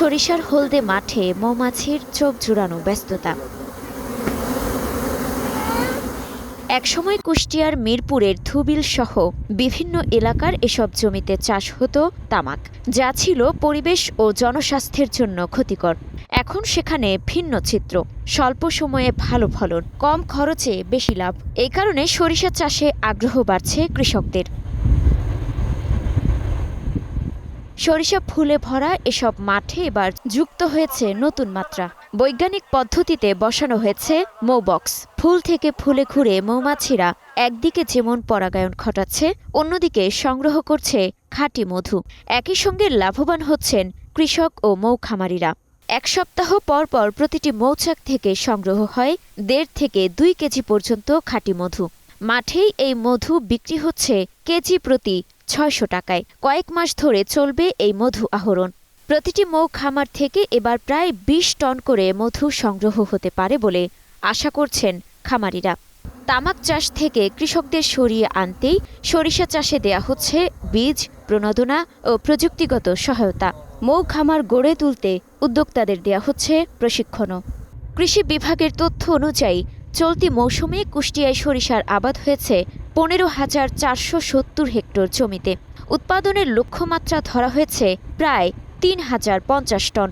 সরিষার হলদে মাঠে মৌমাছির চোখ জুড়ানো ব্যস্ততা। একসময় কুষ্টিয়ার মিরপুরের ধুবিল সহ বিভিন্ন এলাকার এসব জমিতে চাষ হতো তামাক, যা ছিল পরিবেশ ও জনস্বাস্থ্যের জন্য ক্ষতিকর। এখন সেখানে ভিন্ন চিত্র, স্বল্প সময়ে ভালো ফলন, কম খরচে বেশি লাভ। এই কারণে সরিষা চাষে আগ্রহ বাড়ছে কৃষকদের। সরিষা ফুলে ভরা এসব মাঠে এবার যুক্ত হয়েছে নতুন মাত্রা। বৈজ্ঞানিক পদ্ধতিতে বসানো হয়েছে মৌবক্স। ফুল থেকে ফুলে ঘুরে মৌমাছিরা একদিকে যেমন পরাগায়ন ঘটাচ্ছে, অন্যদিকে সংগ্রহ করছে খাঁটি মধু। একই সঙ্গে লাভবান হচ্ছেন কৃষক ও মৌ খামারিরা। এক সপ্তাহ পর পর প্রতিটি মৌচাক থেকে সংগ্রহ হয় ১.৫ থেকে ২ কেজি পর্যন্ত খাঁটি মধু। মাঠেই এই মধু বিক্রি হচ্ছে কেজি প্রতি ৬০০ টাকায়। কয়েক মাস ধরে চলবে এই মধু আহরণ। প্রতিটি মৌ খামার থেকে এবার প্রায় ২০ টন করে মধু সংগ্রহ হতে পারে বলে আশা করছেন খামারিরা। তামাক চাষ থেকে কৃষকদের সরিয়ে আনতেই সরিষা চাষে দেয়া হচ্ছে বীজ, প্রণোদনা ও প্রযুক্তিগত সহায়তা। মৌ খামার গড়ে তুলতে উদ্যোক্তাদের দেয়া হচ্ছে প্রশিক্ষণও। কৃষি বিভাগের তথ্য অনুযায়ী চলতি মৌসুমে কুষ্টিয়ায় সরিষার আবাদ হয়েছে ১৫,৪৭০ হেক্টর জমিতে। উৎপাদনের লক্ষ্যমাত্রা ধরা হয়েছে প্রায় ৩,০৫০ টন।